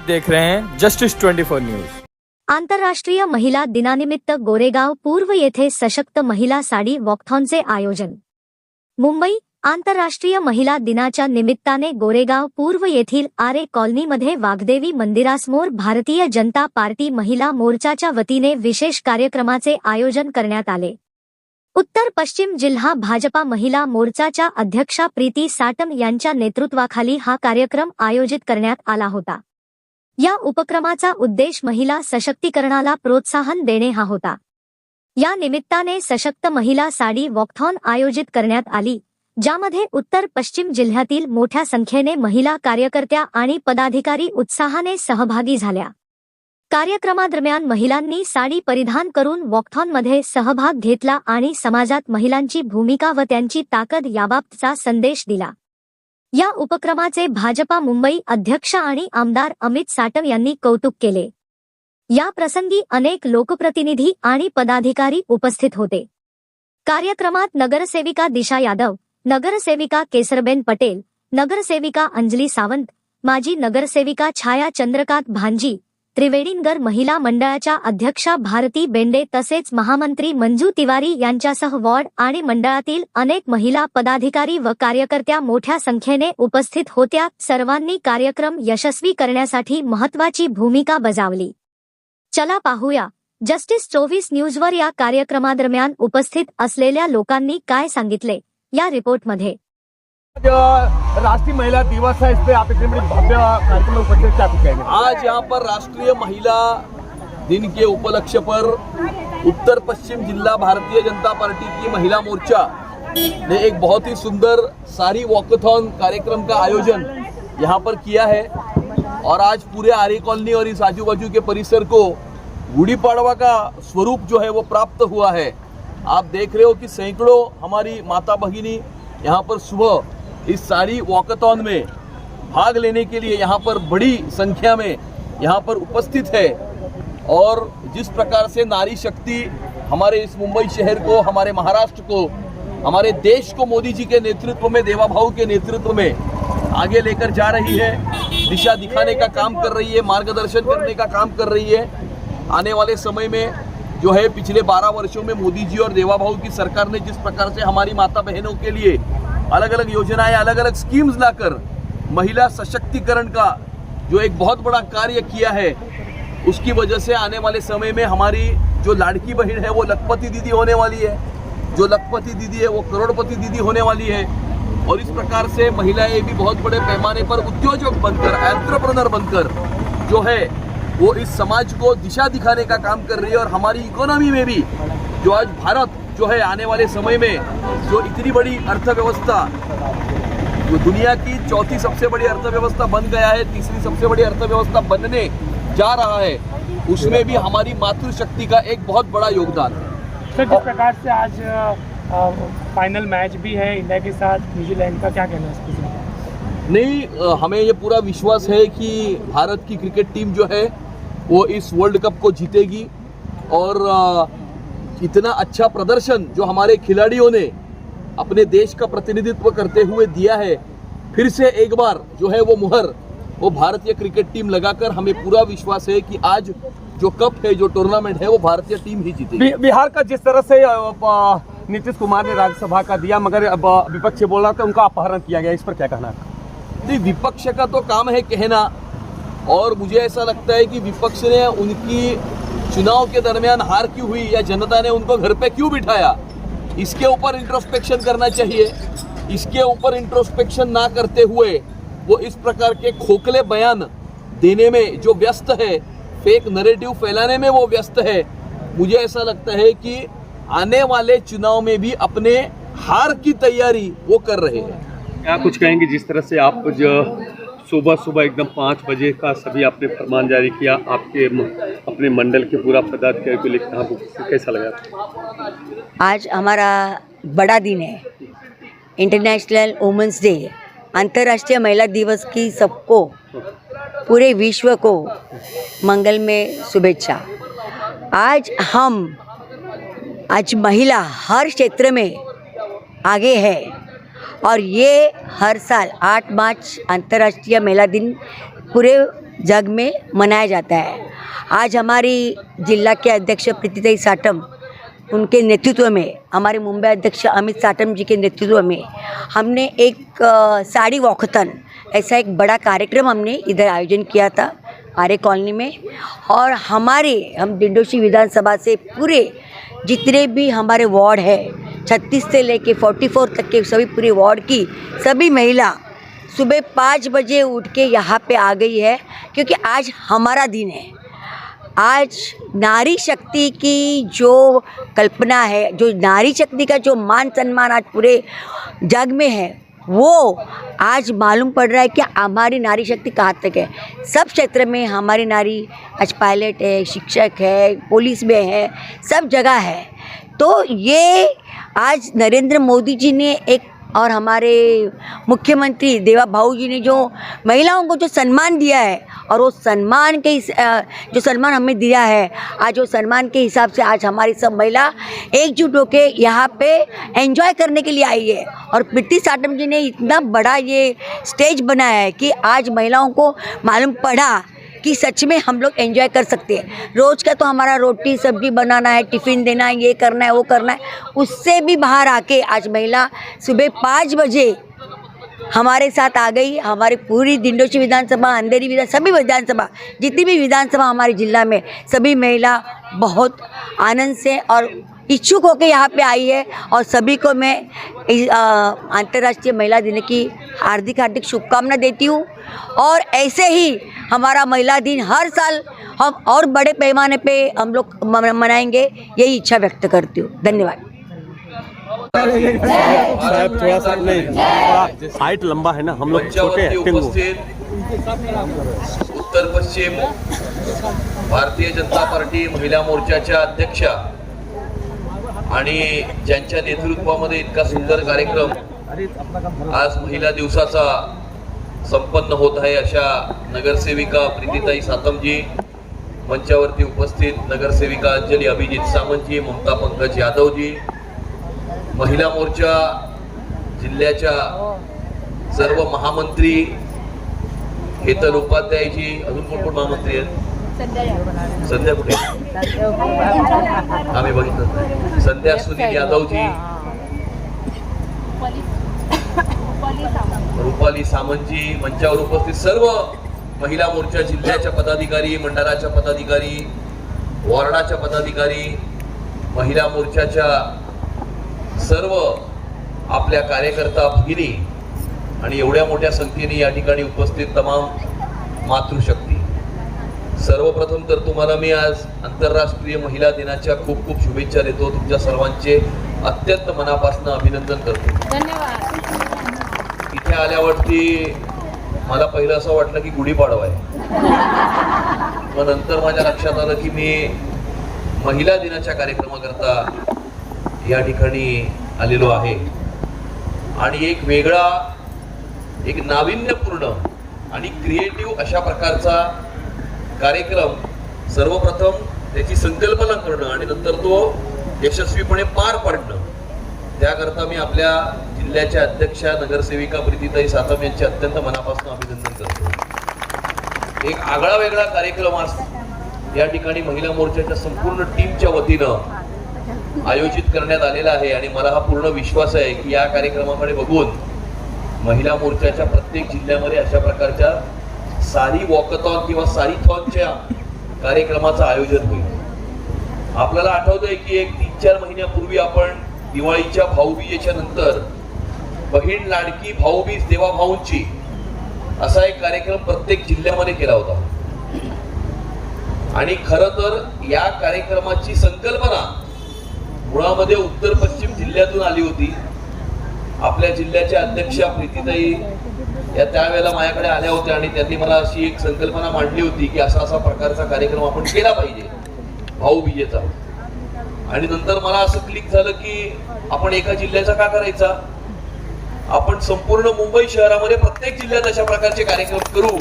देख रहे हैं जस्टिस 24 न्यूज। आंतरराष्ट्रीय महिला दिनानिमित्त गोरेगाव पूर्व येथे सशक्त महिला साडी वॉकथॉनचे आयोजन। मुंबई आंतरराष्ट्रीय महिला दिनाच्या निमित्ताने गोरेगाव पूर्व येथील आरे कॉलनीमध्ये वाघदेवी मंदिरासमोर भारतीय जनता पार्टी महिला मोर्चाच्या वतीने विशेष कार्यक्रमाचे आयोजन करण्यात आले। उत्तर पश्चिम जिल्हा भाजपा महिला मोर्चाच्या अध्यक्षा प्रीती साटम यांच्या नेतृत्वाखाली हा कार्यक्रम आयोजित करण्यात आला होता। या उपक्रमाचा उद्देश महिला सशक्तीकरणाला प्रोत्साहन देणे हा होता। या निमित्ताने सशक्त महिला साडी वॉकथॉन आयोजित करण्यात आली, ज्यामध्ये उत्तर पश्चिम जिल्ह्यातील मोठ्या संख्येने महिला कार्यकर्त्या आणि पदाधिकारी उत्साहाने सहभागी झाल्या। कार्यक्रमादरम्यान महिलांनी साडी परिधान करून वॉकथॉनमध्ये सहभाग घेतला आणि समाजात महिलांची भूमिका व त्यांची ताकद याबाबतचा संदेश दिला। या उपक्रमाचे भाजपा मुंबई अध्यक्ष आणि आमदार अमित साटम यांनी कौतुक केले। या प्रसंगी अनेक लोकप्रतिनिधी आणि पदाधिकारी उपस्थित होते। कार्यक्रमात नगरसेविका दिशा यादव, नगरसेविका केसरबेन पटेल, नगरसेविका अंजली सावंत, माजी नगरसेविका छाया चंद्रकांत भांजी, त्रिवेणीनगर महिला मंडळाच्या अध्यक्षा भारती बेंडे तसेच महामंत्री मंजू तिवारी यांच्यासह वॉर्ड आणि मंडळातील अनेक महिला पदाधिकारी व कार्यकर्त्या मोठ्या संख्येने उपस्थित होत्या। सर्वांनी कार्यक्रम यशस्वी करण्यासाठी महत्त्वाची भूमिका बजावली। चला पाहूया जस्टिस 24 न्यूजवर या कार्यक्रमादरम्यान उपस्थित असलेल्या लोकांनी काय सांगितले या रिपोर्टमध्ये। राष्ट्रीय महिला दिवस है, इस पे आप इतने बड़े भव्य कार्यक्रम में उपस्थित क्या कुछ कहेंगे? आज यहाँ पर राष्ट्रीय महिला दिन के उपलक्ष्य पर उत्तर पश्चिम जिला भारतीय जनता पार्टी की महिला मोर्चा ने एक बहुत ही सुंदर साड़ी वॉकथॉन कार्यक्रम का आयोजन यहाँ पर किया है। और आज पूरे आरे कॉलोनी और इस आजू बाजू के परिसर को गुड़ी पड़वा का स्वरूप जो है वो प्राप्त हुआ है। आप देख रहे हो कि सैकड़ों हमारी माता भगिनी यहाँ पर सुबह इस साड़ी वॉकथॉन में भाग लेने के लिए यहाँ पर बड़ी संख्या में यहाँ पर उपस्थित है। और जिस प्रकार से नारी शक्ति हमारे इस मुंबई शहर को, हमारे महाराष्ट्र को, हमारे देश को मोदी जी के नेतृत्व में, देवा भाऊ के नेतृत्व में आगे लेकर जा रही है, दिशा दिखाने का काम कर रही है, मार्गदर्शन करने का काम कर रही है। आने वाले समय में जो है पिछले 12 वर्षों में मोदी जी और देवा भाऊ की सरकार ने जिस प्रकार से हमारी माता बहनों के लिए अलग अलग योजनाएं, अलग अलग स्कीम्स लाकर महिला सशक्तिकरण का जो एक बहुत बड़ा कार्य किया है, उसकी वजह से आने वाले समय में हमारी जो लाड़की बहन है वो लखपति दीदी होने वाली है, जो लखपति दीदी है वो करोड़पति दीदी होने वाली है। और इस प्रकार से महिलाएं भी बहुत बड़े पैमाने पर उद्योजक बनकर, एंटरप्रेन्योर बनकर जो है वो इस समाज को दिशा दिखाने का काम कर रही है। और हमारी इकोनॉमी में भी जो आज भारत जो है आने वाले समय में जो इतनी बड़ी अर्थव्यवस्था, जो दुनिया की चौथी सबसे बड़ी अर्थव्यवस्था बन गया है, तीसरी सबसे बड़ी अर्थव्यवस्था बनने जा रहा है, उसमें भी हमारी मातृशक्ति का एक बहुत बड़ा योगदान है। सर, जिस प्रकार से आज फाइनल मैच भी है इंडिया के साथ न्यूजीलैंड का, क्या कहना है इसके? नहीं, हमें ये पूरा विश्वास है कि भारत की क्रिकेट टीम जो है वो इस वर्ल्ड कप को जीतेगी। और इतना अच्छा प्रदर्शन जो हमारे खिलाड़ियों ने अपने देश का प्रतिनिधित्व करते हुए दिया है, फिर से एक बार जो है वो मुहर वो भारतीय क्रिकेट टीम लगाकर हमें पूरा विश्वास है कि आज जो कप है, जो टूर्नामेंट है, वो भारतीय टीम ही जीतेगी। बिहार का जिस तरह से नीतीश कुमार ने राज्यसभा का दिया, मगर अब विपक्ष बोल रहा था उनका अपहरण किया गया, इस पर क्या कहना है? नहीं, विपक्ष का तो काम है कहना, और मुझे ऐसा लगता है कि विपक्ष ने उनकी चुनाव के दरमियान हार क्यों हुई या जनता ने उनको घर पे क्यों बिठाया, इसके ऊपर इंट्रोस्पेक्शन करना चाहिए। इसके ऊपर इंट्रोस्पेक्शन ना करते हुए वो इस प्रकार के खोखले बयान देने में जो व्यस्त है, फेक नैरेटिव फैलाने में वो व्यस्त है। मुझे ऐसा लगता है कि आने वाले चुनाव में भी अपने हार की तैयारी वो कर रहे हैं। क्या कुछ कहेंगे, जिस तरह से आप जो सुबह एकदम 5 बजे का सभी आपने फरमान जारी किया, आपके अपने मंडल के पूरा पदाधिकारी को लेकर आपको कैसा लगा? आज हमारा बड़ा दिन है, इंटरनेशनल वुमेंस डे, अंतर्राष्ट्रीय महिला दिवस की सबको, पूरे विश्व को मंगलमय शुभेच्छा। आज महिला हर क्षेत्र में आगे है और ये हर साल 8 मार्च अंतर्राष्ट्रीय महिला दिन पूरे जग में मनाया जाता है। आज हमारी जिला के अध्यक्ष प्रीतिताई साटम उनके नेतृत्व में, हमारे मुंबई अध्यक्ष अमित साटम जी के नेतृत्व में हमने एक साड़ी वॉकथॉन ऐसा एक बड़ा कार्यक्रम हमने इधर आयोजन किया था आर्य कॉलोनी में। और हम डिंडोशी विधानसभा से पूरे जितने भी हमारे वार्ड है 36 से लेके 44 तक के सभी पूरे वार्ड की सभी महिला सुबह 5 बजे उठ के यहाँ पे आ गई है, क्योंकि आज हमारा दिन है। आज नारी शक्ति की जो कल्पना है, जो नारी शक्ति का जो मान सम्मान आज पूरे जग में है, वो आज मालूम पड़ रहा है कि हमारी नारी शक्ति कहाँ तक है। सब क्षेत्र में हमारी नारी आज पायलट है, शिक्षक है, पुलिस में है, सब जगह है। तो ये आज नरेंद्र मोदी जी ने एक और हमारे मुख्यमंत्री देवा भाऊ जी ने जो महिलाओं को जो सम्मान दिया है, और वो सम्मान के जो सम्मान हमें दिया है, आज वो सम्मान के हिसाब से आज हमारी सब महिला एकजुट होके यहाँ पे एंजॉय करने के लिए आई है। और प्रीति साटम जी ने इतना बड़ा ये स्टेज बनाया है कि आज महिलाओं को मालूम पड़ा कि सच में हम लोग एंजॉय कर सकते हैं। रोज़ का तो हमारा रोटी सब्जी बनाना है, टिफ़िन देना है, ये करना है, वो करना है, उससे भी बाहर आके आज महिला सुबह 5 बजे हमारे साथ आ गई। हमारी पूरी डिंडोशी विधानसभा, अंधेरी विधानसभा, सभी विधानसभा, जितनी भी विधानसभा हमारे जिला में, सभी महिला बहुत आनंद से और इच्छुक होकर यहाँ पे आई है। और सभी को मैं अंतर्राष्ट्रीय महिला दिन की हार्दिक हार्दिक शुभकामना देती हूँ। और ऐसे ही हमारा महिला दिन हर साल हम और बड़े पैमाने पे हम लोग मनाएंगे, यही इच्छा व्यक्त करती हूँ। धन्यवाद। साहब थोड़ा सा थोड़ा हाइट लंबा है ना, हम लोग छोटे हैं। उपस्थित उत्तर पश्चिम भारतीय जनता पार्टी महिला मोर्चाच्या अध्यक्षा आणि ज्यांच्या नेतृत्वामध्ये इतका सुंदर कार्यक्रम आज महिला दिवसाचा संपन्न होत आहे, अशा नगरसेविका प्रीतिताई सातमजी, मंचावरती उपस्थित नगरसेविका अंजली अभिजित सामंतजी, ममता पंकज यादवजी, महिला मोर्चा जिल्ह्याच्या सर्व महामंत्री, हेतल उपाध्यायजी, अजून कोण महामंत्री आहेत? संध्या कुठे? आम्ही बघितलं संध्या सुनील यादवजी, रुपाली सामंतजी, मंचावर उपस्थित सर्व महिला मोर्चा जिल्ह्याच्या पदाधिकारी, मंडळाच्या पदाधिकारी, वॉर्डाच्या पदाधिकारी, महिला मोर्चाच्या सर्व आपल्या कार्यकर्ता भगिनी आणि एवढ्या मोठ्या संख्येने या ठिकाणी उपस्थित तमाम मातृशक्ती, सर्वप्रथम तर तुम्हाला मी आज आंतरराष्ट्रीय महिला दिनाच्या खूप खूप शुभेच्छा देतो। तुमच्या सर्वांचे अत्यंत मनापासून अभिनंदन करतो। धन्यवाद। इथे आल्यावरती मला पहिलं असं वाटलं की गुढीपाडवा आहे, पण नंतर माझ्या लक्षात आलं की मी महिला दिनाच्या कार्यक्रमाकरता या ठिकाणी आलेलो आहे आणि एक वेगळा, एक नाविन्यपूर्ण आणि क्रिएटिव्ह अशा प्रकारचा कार्यक्रम सर्वप्रथम त्याची संकल्पना करणं आणि नंतर तो यशस्वीपणे पार पाडणं, त्याकरता मी आपल्या जिल्ह्याच्या अध्यक्षा नगरसेविका प्रीतिताई सातम यांचे अत्यंत मनापासून अभिनंदन करतो। एक आगळा वेगळा कार्यक्रम आज या ठिकाणी महिला मोर्चाच्या संपूर्ण टीमच्या वतीनं आयोजित करण्यात आलेला आहे आणि मला हा पूर्ण विश्वास आहे की या कार्यक्रमाकडे बघून महिला मोर्चाच्या प्रत्येक जिल्ह्यामध्ये अशा प्रकारच्या सारी वॉकथॉन किंवा सारीथॉनच्या कार्यक्रमाचं आयोजन होईल। आपल्याला आठवतंय की एक 3-4 महिन्यापूर्वी आपण दिवाळीच्या भाऊबीजेच्या नंतर बहीण लाडकी भाऊबीज देवा भाऊंची असा एक कार्यक्रम प्रत्येक जिल्ह्यामध्ये केला होता आणि खरं तर या कार्यक्रमाची संकल्पना मुळामध्ये उत्तर पश्चिम जिल्ह्यातून आली होती। आपल्या जिल्ह्याच्या अध्यक्षा प्रीतिताई या त्यावेळेला माझ्याकडे आल्या होत्या आणि त्यांनी मला अशी एक संकल्पना मांडली होती की असा असा प्रकारचा कार्यक्रम आपण केला पाहिजे भाऊबीजेचा। आणि नंतर मला असं क्लिक झालं की आपण एका जिल्ह्याचा का करायचा, आपण संपूर्ण मुंबई शहरामध्ये प्रत्येक जिल्ह्यात अशा प्रकारचे कार्यक्रम करू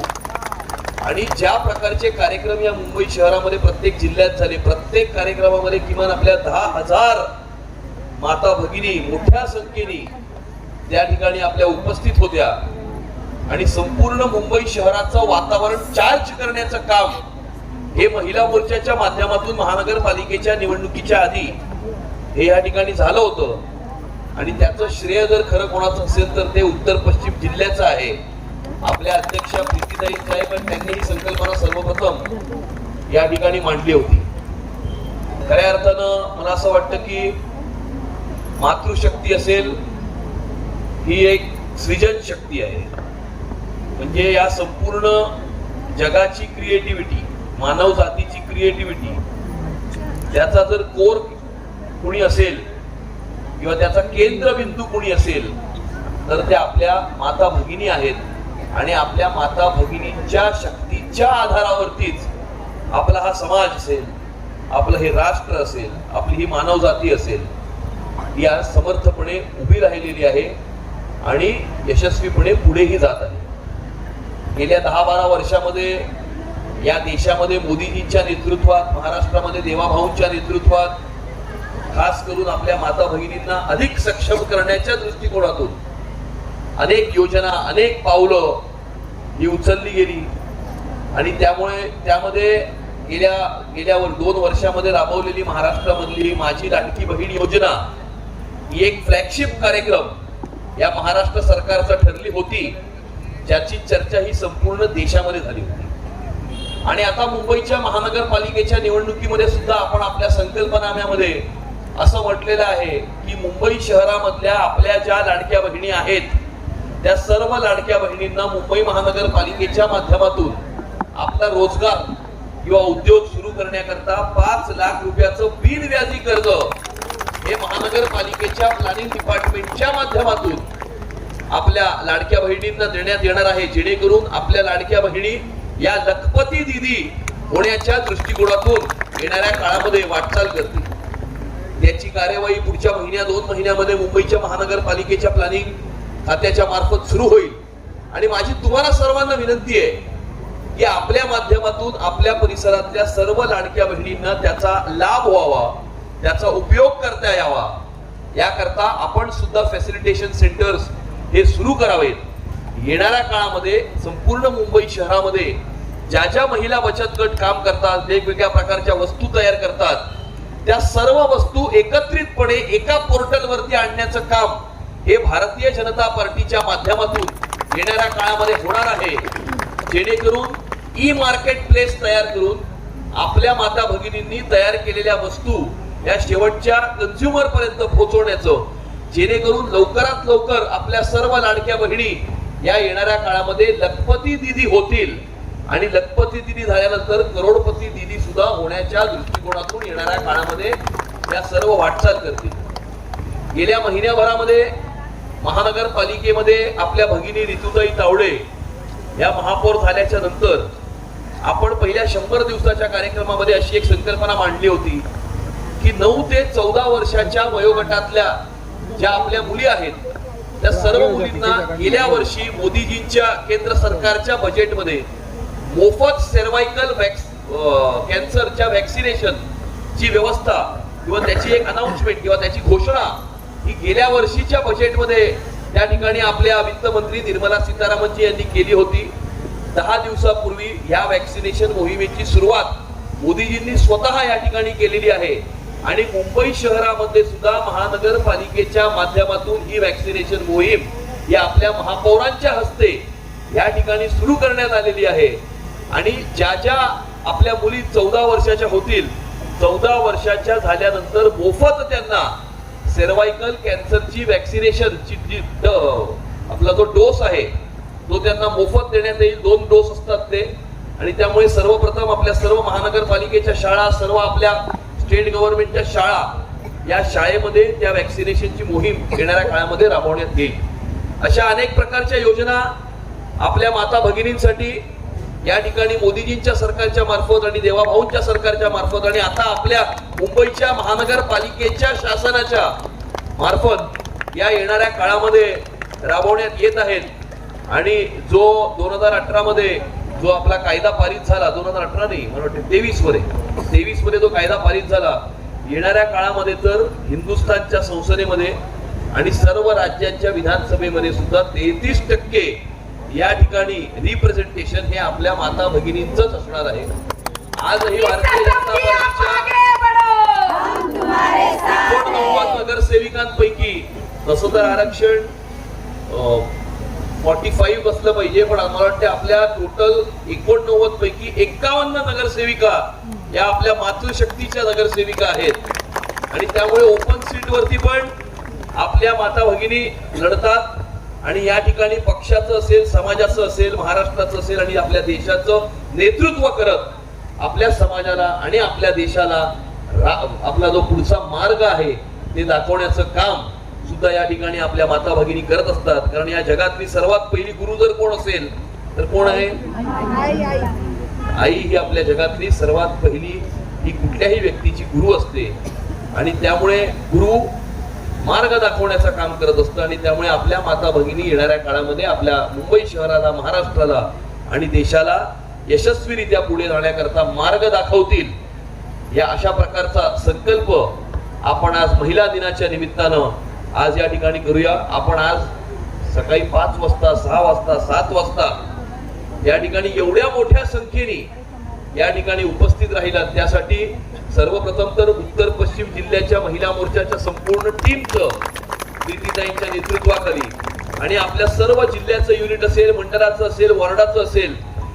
आणि ज्या प्रकारचे कार्यक्रम या मुंबई शहरामध्ये प्रत्येक जिल्ह्यात झाले, प्रत्येक कार्यक्रमामध्ये किमान आपल्या 10,000 माता भगिनी मोठ्या संख्येने त्या ठिकाणी आपल्या उपस्थित होत्या आणि संपूर्ण मुंबई शहराचं वातावरण चार्ज करण्याचं काम हे महिला मोर्चाच्या माध्यमातून महानगरपालिकेच्या निवडणुकीच्या आधी हे या ठिकाणी झालं होतं आणि त्याचं श्रेय जर खरं कोणाचं असेल तर ते उत्तर पश्चिम जिल्ह्याचं आहे. आपल्या अध्यक्षा प्रीतीताई साहेब त्यांनी ही संकल्पना सर्वप्रथम या ठिकाणी मांडली होती. खऱ्या अर्थानं मला असं वाटतं की मातृशक्ती असेल ही एक सृजन शक्ती आहे. म्हणजे या संपूर्ण जगाची क्रिएटिव्हिटी, मानव जातीची क्रिएटिव्हिटी, त्याचा जर कोर कुणी असेल किंवा त्याचा केंद्रबिंदू कुणी असेल तर त्या आपल्या माता भगिनी आहेत आणि आपल्या माता भगिनींच्या शक्तीच्या आधारावरतीच आपला हा समाज असेल, आपलं हे राष्ट्र असेल, आपली ही मानव जाती असेल, ही आज समर्थपणे उभी राहिलेली आहे आणि यशस्वीपणे पुढेही जात आहे. गेल्या 10-12 वर्षामध्ये या देशामध्ये मोदीजींच्या नेतृत्वात, महाराष्ट्रामध्ये देवाभाऊंच्या नेतृत्वात खास करून आपल्या माता भगिनींना अधिक सक्षम करण्याच्या दृष्टिकोनातून अनेक योजना, अनेक पावलं ही उचलली गेली आणि त्यामध्ये गेल्या 2 वर्षामध्ये राबवलेली महाराष्ट्रामधली माझी लाडकी बहीण योजना ही एक फ्लॅगशिप कार्यक्रम या महाराष्ट्र सरकारचा ठरली होती, ज्याची चर्चा ही संपूर्ण देशामध्ये झाली होती. आणि आता मुंबईच्या महानगरपालिकेच्या निवडणुकीमध्ये सुद्धा आपण आपल्या संकल्पनाम्यामध्ये असं म्हटलेलं आहे की मुंबई शहरामधल्या आपल्या ज्या लाडक्या बहिणी आहेत त्या सर्व लाडक्या बहिणींना मुंबई महानगरपालिकेच्या माध्यमातून आपला रोजगार किंवा उद्योग सुरू करण्याकरता 5 लाख रुपयाचं बिनव्याजी कर्ज हे महानगरपालिकेच्या प्लॅनिंग डिपार्टमेंटच्या माध्यमातून आपल्या लाडक्या बहिणींना देण्यात येणार आहे, जेणेकरून आपल्या लाडक्या बहिणी या लखपती दिदी होण्याच्या दृष्टिकोनातून येणाऱ्या काळामध्ये वाटचाल करतील. त्याची कार्यवाही पुढच्या 1-2 महिन्यामध्ये मुंबईच्या महानगरपालिकेच्या प्लॅनिंग खात्याच्या मार्फत सुरू होईल. आणि माझी तुम्हाला सर्वांना विनंती आहे की आपल्या माध्यमातून आपल्या परिसरातल्या सर्व लाडक्या बहिणींना त्याचा लाभ व्हावा, त्याचा उपयोग करता यावा, याकरता आपण सुद्धा फॅसिलिटेशन सेंटर्स हे सुरू करावेत. येणाऱ्या काळामध्ये संपूर्ण मुंबई शहरामध्ये ज्या ज्या महिला बचत गट काम करतात, वेगवेगळ्या प्रकारच्या वस्तू तयार करतात, त्या सर्व वस्तू एकत्रितपणे एका पोर्टलवरती आणण्याचं काम हे भारतीय जनता पार्टीच्या माध्यमातून येणाऱ्या काळामध्ये होणार आहे, जेणेकरून ई मार्केट प्लेस तयार करून आपल्या माता भगिनींनी तयार केलेल्या वस्तू या शेवटच्या कन्झ्युमर पर्यंत पोहोचवण्याचं, जेणेकरून लवकरात लवकर आपल्या सर्व लाडक्या बहिणी या येणाऱ्या काळामध्ये लखपती दिदी होतील आणि लखपती दिदी झाल्यानंतर करोडपती दिदी सुद्धा होण्याच्या दृष्टिकोनातून येणाऱ्या काळामध्ये या सर्व वाटचाल करतील. गेल्या महिन्याभरामध्ये महानगरपालिकेमध्ये आपल्या भगिनी ऋतुताई तावडे या महापौर झाल्याच्या नंतर आपण पहिल्या 100 दिवसाच्या कार्यक्रमामध्ये अशी एक संकल्पना मांडली होती की 9 ते 14 वर्षाच्या वयोगटातल्या ज्या आपल्या मुली आहेत त्या सर्व मुलींना गेल्या वर्षी मोदीजींच्या केंद्र सरकारच्या बजेटमध्ये मोफत सर्वायकल कॅन्सरच्या व्हॅक्सिनेशन ची व्यवस्था किंवा त्याची एक अनाउन्समेंट किंवा त्याची घोषणा ही गेल्या वर्षीच्या बजेटमध्ये त्या ठिकाणी आपल्या वित्तमंत्री निर्मला सीतारामनजी यांनी केली होती. 10 दिवसापूर्वी या व्हॅक्सिनेशन मोहिमेची सुरुवात मोदीजींनी स्वतः या ठिकाणी केलेली आहे आणि मुंबई शहरामध्ये सुद्धा महानगरपालिकेच्या माध्यमातून ही व्हॅक्सिनेशन मोहीम ही आपल्या महापौरांच्या हस्ते या ठिकाणी सुरू करण्यात आलेली आहे. आणि ज्या ज्या आपल्या मुली 14 वर्षाच्या होतील, 14 वर्षाच्या झाल्यानंतर मोफत त्यांना सर्वायकल कॅन्सरची व्हॅक्सिनेशनची आपला जो डोस आहे तो त्यांना मोफत देण्यात येईल. 2 डोस असतात ते. आणि त्यामुळे सर्वप्रथम आपल्या सर्व महानगरपालिकेच्या शाळा, सर्व आपल्या स्टेट गव्हर्नमेंटच्या शाळा, या शाळेमध्ये त्या व्हॅक्सिनेशनची मोहीम येणाऱ्या काळामध्ये राबवण्यात येईल. अशा अनेक प्रकारच्या योजना आपल्या माता भगिनींसाठी या ठिकाणी मोदीजींच्या सरकारच्या मार्फत आणि देवाभाऊंच्या सरकारच्या मार्फत आणि आता आपल्या मुंबईच्या महानगरपालिकेच्या शासनाच्या मार्फत या येणाऱ्या काळामध्ये राबवण्यात येत आहेत. आणि जो 2018 मध्ये जो आपला कायदा पारित झाला, 2018 नाही मला वाटतं 23 मध्ये जो कायदा पारित झाला, येणाऱ्या काळामध्ये तर हिंदुस्थानच्या संसदेमध्ये आणि सर्व राज्यांच्या विधानसभेमध्ये सुद्धा 33% या ठिकाणी रिप्रेझेंटेशन हे आपल्या माता भगिनींचंच असणार आहे. आजही भारतीय जनता पार्टीच्या 89 नगरसेविकांपैकी तसं तर आरक्षण 45 बसलं पाहिजे, पण मला वाटतं आपल्या टोटल 89 पैकी 51 नगरसेविका या आपल्या मातृशक्तीच्या नगरसेविका आहेत आणि त्यामुळे ओपन सीट वरती पण आपल्या माता भगिनी लढतात आणि या ठिकाणी पक्षाचं असेल, समाजाचं असेल, महाराष्ट्राचं असेल आणि आपल्या देशाचं नेतृत्व करत आपल्या समाजाला आणि आपल्या देशाला आपला जो पुढचा मार्ग आहे ते दाखवण्याचं काम सुद्धा या ठिकाणी आपल्या माता भगिनी करत असतात. कारण या जगातली सर्वात पहिली गुरु जर कोण असेल तर कोण आहे? आई ही आपल्या जगातली सर्वात पहिली ही कुठल्याही व्यक्तीची गुरु असते आणि त्यामुळे गुरु मार्ग दाखवण्याचं काम करत असतं आणि त्यामुळे आपल्या माता भगिनी येणाऱ्या काळामध्ये आपल्या मुंबई शहराला, महाराष्ट्राला आणि देशाला यशस्वीरित्या पुढे जाण्याकरता मार्ग दाखवतील. या अशा प्रकारचा संकल्प आपण आज महिला दिनाच्या निमित्तानं आज या ठिकाणी करूया. आपण आज सकाळी 5 वाजता, 6 वाजता, 7 वाजता या ठिकाणी एवढ्या मोठ्या संख्येने या ठिकाणी उपस्थित राहिलात त्यासाठी सर्वप्रथम तर उत्तर पश्चिम जिल्ह्याच्या महिला मोर्चाच्या संपूर्ण टीमचं प्रीतीताईंच्या नेतृत्वाखाली आणि आपल्या सर्व जिल्ह्याचं युनिट असेल, मंडळाचं असेल, वॉर्डाचं असेल,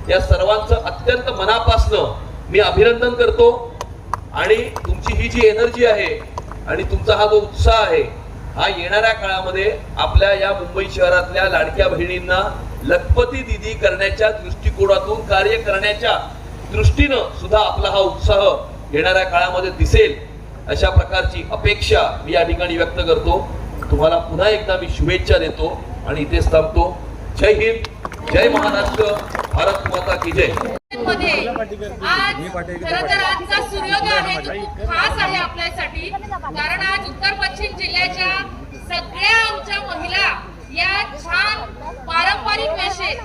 या सर्वांचं अत्यंत मनापासनं मी अभिनंदन करतो आणि तुमची ही जी एनर्जी आहे आणि तुमचा हा जो उत्साह आहे हा येणाऱ्या काळामध्ये आपल्या या मुंबई शहरातल्या लाडक्या बहिणींना लखपती दिदी करण्याच्या दृष्टिकोनातून कार्य करण्याच्या दृष्टीनं सुद्धा आपला हा उत्साह येणाऱ्या काळामध्ये दिसेल अशा प्रकारची अपेक्षा मी या ठिकाणी व्यक्त करतो. तुम्हाला पुन्हा एकदा मी शुभेच्छा देतो आणि इथेच थांबतो. जय हिंद, जय महाराष्ट्र, भारत माता की जय. आज खरं तर आजचा सूर्योदय आहे तो खूप खास आहे आपल्यासाठी, कारण आज उत्तर पश्चिम जिल्ह्याच्या सगळ्या आमच्या महिला या छान पारंपरिक वेशेत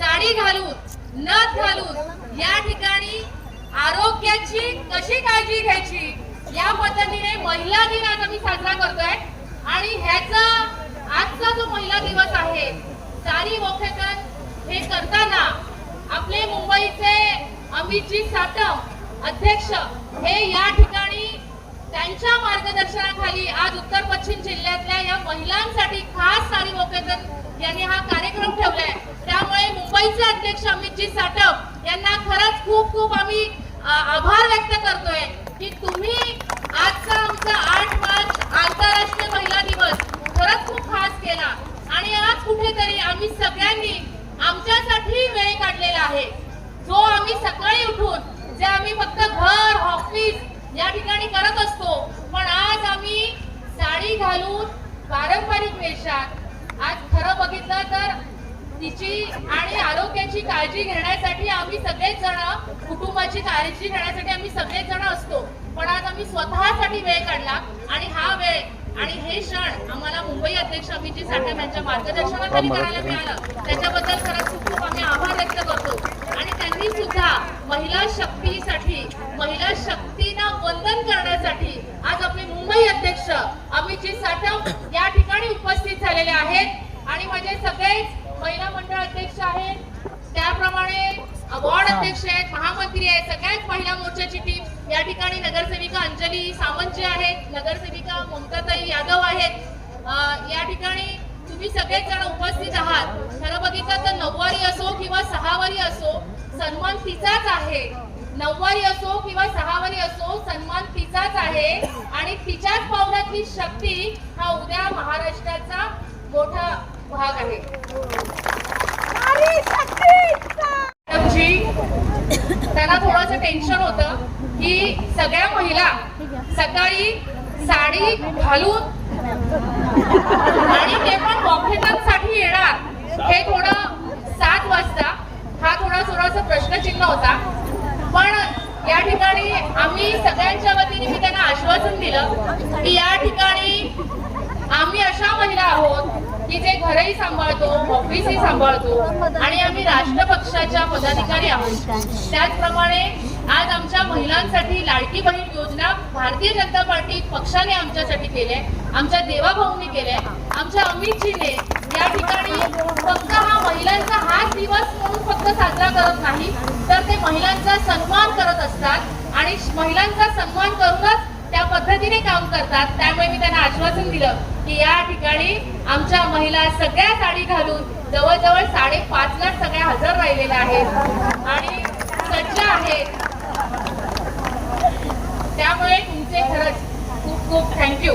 साडी घालून, नथ घालून या ठिकाणी आरोग्याची कशी काळजी घ्यायची या पद्धतीने महिला दिन आज आम्ही साजरा करतोय आणि ह्याचा आजचा जो महिला दिवस आहे साडी वॉकेथॉन हे करताना आपले मुंबईचे अमितजी साटम अध्यक्ष हे या ठिकाणी त्यांच्या मार्गदर्शनाखाली आज उत्तर पश्चिम जिल्ह्यातल्या या महिलांसाठी खास साडी वॉकेथॉन यांनी हा कार्यक्रम ठेवलाय. त्यामुळे मुंबईचे अध्यक्ष अमितजी साटम यांना खरंच खूप खूप आम्ही आभार व्यक्त करतोय की तुम्ही आजचा आमचा 8 मार्च आंतरराष्ट्रीय महिला दिवस खरंच खूप खास केला आणि आज कुठेतरी आम्ही सगळ्यांनी आमच्यासाठी वेळ काढलेला आहे, जो आम्ही सकाळी उठून जे आम्ही फक्त घर, ऑफिस या ठिकाणी करत असतो, पण आज आम्ही साडी घालून पारंपरिक वेशात आज खरं बघितलं तर तिची आणि आरोग्याची काळजी घेण्यासाठी आम्ही सगळेच जण, कुटुंबाची काळजी घेण्यासाठी आम्ही सगळेच जण असतो, पण आज आम्ही स्वतःसाठी वेळ काढला आणि हा वेळ आणि हे क्षण आम्हाला मुंबई अध्यक्ष अमितजी साटम यांच्या मार्गदर्शनाखाली करायला मिळालं. त्याच्याबद्दल खरंच खूप खूप आम्ही आभार व्यक्त करतो आणि त्यांनी सुद्धा महिला शक्तीसाठी, महिला शक्तींना वंदन करण्यासाठी आज आपले मुंबई अध्यक्ष अमितजी साटम या ठिकाणी उपस्थित झालेले आहेत आणि माझे सगळेच महिला मंडळ अध्यक्ष आहेत, त्याप्रमाणे अवॉर्ड अध्यक्ष आहेत, महामंत्री आहेत, सगळ्याच महिला मोर्चाची टीम या ठिकाणी, नगरसेविका अंजली सावंत जी आहेत, नगरसेविका ममताताई यादव आहेत, या ठिकाणी तुम्ही सगळेच जण उपस्थित आहात. खरं बघितलं तर 9वारी असो किंवा 6वारी असो सन्मान तिचाच आहे, 9वारी असो किंवा 6वारी असो सन्मान तिचाच आहे आणि तिच्याच पावलातली शक्ती हा उद्या महाराष्ट्राचा मोठा भाग आहे. त्यांना थोडंसं टेन्शन होतं की सगळ्या महिला सकाळी साडी घालून आणि ते पण वॉकेथॉनसाठी येणार, हे थोडं 7 वाजता हा थोडासा प्रश्नचिन्ह होता. पण या ठिकाणी आम्ही सगळ्यांच्या वतीने मी त्यांना आश्वासन दिलं की या ठिकाणी आम्ही अशा महिला आहोत की जे घरही सांभाळतो, ऑफिसही सांभाळतो आणि आम्ही राष्ट्र पक्षाच्या पदाधिकारी आहोत. त्याचप्रमाणे आज आमच्या महिलांसाठी लाडकी बहीण योजना भारतीय जनता पार्टी पक्षाने आमच्यासाठी केले, आमच्या देवाभाऊंनी केले, आमच्या अमितजीने या ठिकाणी फक्त हा महिलांचा हाच दिवस म्हणून फक्त साजरा करत नाही, तर ते महिलांचा सन्मान करत असतात आणि महिलांचा सन्मान करूनच त्या पद्धतीने काम करतात. त्यामुळे मी त्यांना आश्वासन दिलं की या ठिकाणी आमच्या महिला सगळ्या साडी घालून जवळजवळ 5.5 लाख सगळ्या हजर राहिलेल्या आहेत आणि सज्ज आहेत. त्यामुळे तुमचे खरंच खूप खूप थँक्यू.